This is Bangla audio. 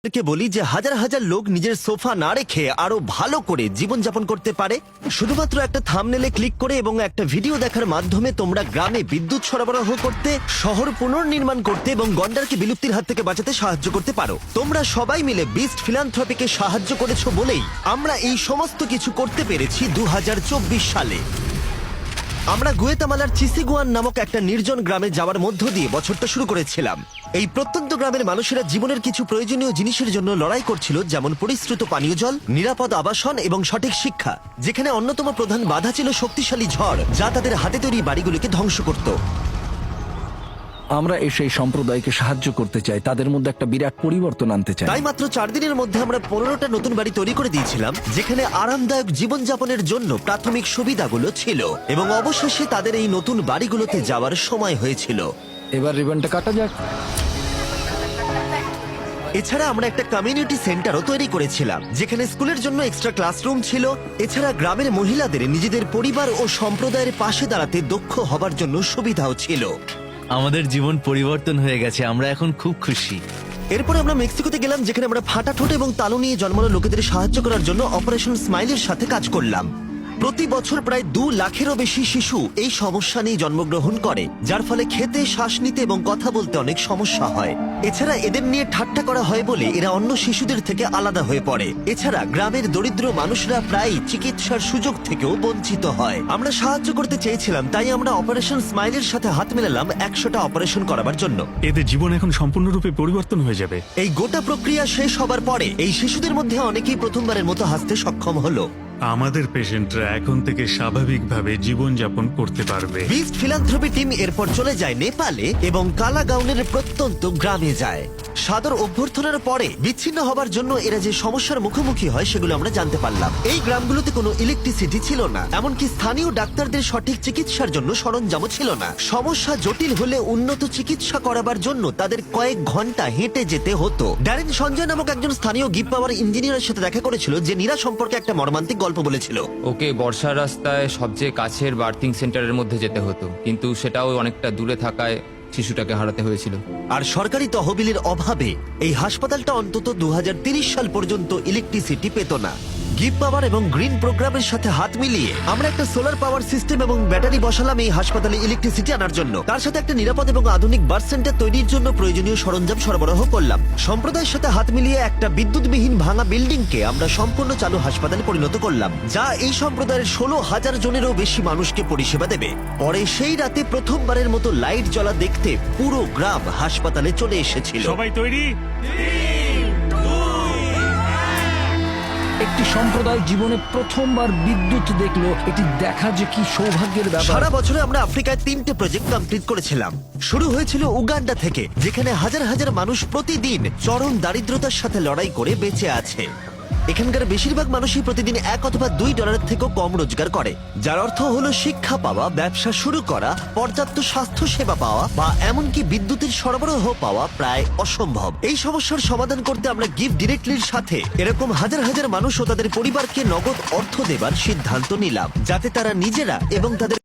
কে বলি যে হাজার হাজার লোক নিজের সোফা না রেখে আরো ভালো করে জীবনযাপন করতে পারে শুধুমাত্র একটা থাম্বনেলে ক্লিক করে এবং একটা ভিডিও দেখার মাধ্যমে। তোমরা গ্রামে বিদ্যুৎ সরবরাহ করতে, শহর পুনর্নির্মাণ করতে এবং গন্ডারকে বিলুপ্তির হাত থেকে বাঁচাতে সাহায্য করতে পারো। তোমরা সবাই মিলে বিস্ট ফিলান্থ্রপিকে সাহায্য করেছো বলেই আমরা এই সমস্ত কিছু করতে পেরেছি 2024 সালে। আমরা গুয়েতামালার চিসিগুয়ান নামক একটা নির্জন গ্রামে যাওয়ার মধ্য দিয়ে বছরটা শুরু করেছিলাম। এই প্রত্যন্ত গ্রামের মানুষেরা জীবনের কিছু প্রয়োজনীয় জিনিসের জন্য লড়াই করছিল, যেমন পরিশ্রুত পানীয় জল, নিরাপদ আবাসন এবং সঠিক শিক্ষা, যেখানে অন্যতম প্রধান বাধা ছিল শক্তিশালী ঝড় যা তাদের হাতে তৈরি বাড়িগুলিকে ধ্বংস করত। আমরা সেই সম্প্রদায়কে সাহায্য করতে চাই, তাদের মধ্যে একটা বিরাট পরিবর্তন আনতে চাই। তাই মাত্র 4 দিনের মধ্যে আমরা 15টা নতুন বাড়ি তৈরি করে দিয়েছিলাম, যেখানে আরামদায়ক জীবনযাপনের জন্য প্রাথমিক সুবিধাগুলো ছিল, এবং অবশেষে তাদের এই নতুন বাড়িগুলোতে যাওয়ার সময় হয়েছিল। এবার রিবনটা কাটা যাক। এছাড়া আমরা একটা কমিউনিটি সেন্টারও তৈরি করেছিলাম, যেখানে স্কুলের জন্য এক্সট্রা ক্লাসরুম ছিল। এছাড়া গ্রামের মহিলাদের নিজেদের পরিবার ও সম্প্রদায়ের পাশে দাঁড়াতে দক্ষ হবার জন্য সুবিধাও ছিল। আমাদের জীবন পরিবর্তন হয়ে গেছে, আমরা এখন খুব খুশি। এরপরে আমরা মেক্সিকোতে গেলাম, যেখানে আমরা ফাটা ঠোঁট এবং তালু নিয়ে জন্মানো লোকেদের সাহায্য করার জন্য অপারেশন স্মাইলের সাথে কাজ করলাম। প্রতি বছর প্রায় 2 লাখেরও বেশি শিশু এই সমস্যা নিয়ে জন্মগ্রহণ করে, যার ফলে খেতে, শ্বাস নিতে এবং কথা বলতে অনেক সমস্যা হয়। এছাড়া এদের নিয়ে ঠাট্টা করা হয় বলে এরা অন্য শিশুদের থেকে আলাদা হয়ে পড়ে। এছাড়া গ্রামের দরিদ্র মানুষরা প্রায় চিকিৎসার সুযোগ থেকেও বঞ্চিত হয়। আমরা সাহায্য করতে চেয়েছিলাম, তাই আমরা অপারেশন স্মাইলের সাথে হাত মেলালাম 100টা অপারেশন করাবার জন্য। এদের জীবন এখন সম্পূর্ণরূপে পরিবর্তন হয়ে যাবে। এই গোটা প্রক্রিয়া শেষ হবার পরে এই শিশুদের মধ্যে অনেকেই প্রথমবারের মতো হাসতে সক্ষম হলো। আমাদের পেশেন্টরা এখন থেকে স্বাভাবিকভাবে জীবনযাপন করতে পারবে। বিস্ট ফিলান্থ্রপি টিম এরপর চলে যায় নেপালে এবং কালাগাউনের প্রত্যন্ত গ্রামে যায়। সাদর অভ্যর্থনার পরে বিচ্ছিন্ন হবার জন্য এরা যে সমস্যার মুখোমুখি হয় সেগুলো আমরা জানতে পারলাম। এই গ্রামগুলোতে কোনো ইলেকট্রিসিটি ছিল না, এমনকি স্থানীয় ডাক্তারদের সঠিক চিকিৎসার জন্য সরঞ্জামও ছিল না। সমস্যা জটিল হলে উন্নত চিকিৎসা করাবার জন্য তাদের কয়েক ঘন্টা হেঁটে যেতে হতো। ড্যারেন সঞ্জয় নামক একজন স্থানীয় গিভ পাওয়ার ইঞ্জিনিয়ারের সাথে দেখা করেছিল, যে নীরা সম্পর্কে একটা মর্মান্তিক গল্প বলেছিল। ওকে বর্ষার রাস্তায় সবচেয়ে কাছের বার্থিং সেন্টারের মধ্যে যেতে হতো, কিন্তু সেটাও অনেকটা দূরে থাকায় শিশুটাকে হারাতে হয়েছিল। আর সরকারি তহবিলের অভাবে এই হাসপাতালটা অন্তত 2030 সাল পর্যন্ত ইলেকট্রিসিটি পেত না। গিভ পাওয়ার এবং গ্রিন প্রোগ্রামের সাথে হাত মিলিয়ে আমরা একটা সোলার পাওয়ার সিস্টেম এবং ব্যাটারি বসালাম এই হাসপাতালে ইলেকট্রিসিটি আনার জন্য। তার সাথে একটা নিরাপদ এবং আধুনিক বার্থ সেন্টার তৈরির জন্য প্রয়োজনীয় সরঞ্জাম সরবরাহ করলাম। সম্প্রদায়ের সাথে হাত মিলিয়ে একটা বিদ্যুৎবিহীন ভাঙা বিল্ডিংকে আমরা সম্পূর্ণ চালু হাসপাতালে পরিণত করলাম, যা এই সম্প্রদায়ের 16,000 জনেরও বেশি মানুষকে পরিষেবা দেবে। পরে সেই রাতে প্রথমবারের মতো লাইট জ্বলা দেখতে পুরো গ্রাম হাসপাতালে চলে এসেছিল। সবাই তৈরি? একটি সম্প্রদায় জীবনে প্রথমবার বিদ্যুৎ দেখলো, এটি দেখা যে কি সৌভাগ্যের ব্যাপার। সারা বছরে আমরা আফ্রিকায় 3টে প্রজেক্ট কমপ্লিট করেছিলাম। শুরু হয়েছিল উগান্ডা থেকে, যেখানে হাজার হাজার মানুষ প্রতিদিন চরম দারিদ্রতার সাথে লড়াই করে বেঁচে আছে। এখানকার বেশিরভাগ মানুষই প্রতিদিন $1 অথবা $2 থেকেও কম রোজগার করে, যার অর্থ হলো শিক্ষা পাওয়া, ব্যবসা শুরু করা, পর্যাপ্ত স্বাস্থ্য সেবা পাওয়া বা এমনকি বিদ্যুতের সরবরাহ পাওয়া প্রায় অসম্ভব। এই সমস্যার সমাধান করতে আমরা গিভ ডিরেক্টলির সাথে এরকম হাজার হাজার মানুষ ও তাদের পরিবারকে নগদ অর্থ দেবার সিদ্ধান্ত নিলাম, যাতে তারা নিজেরা এবং তাদের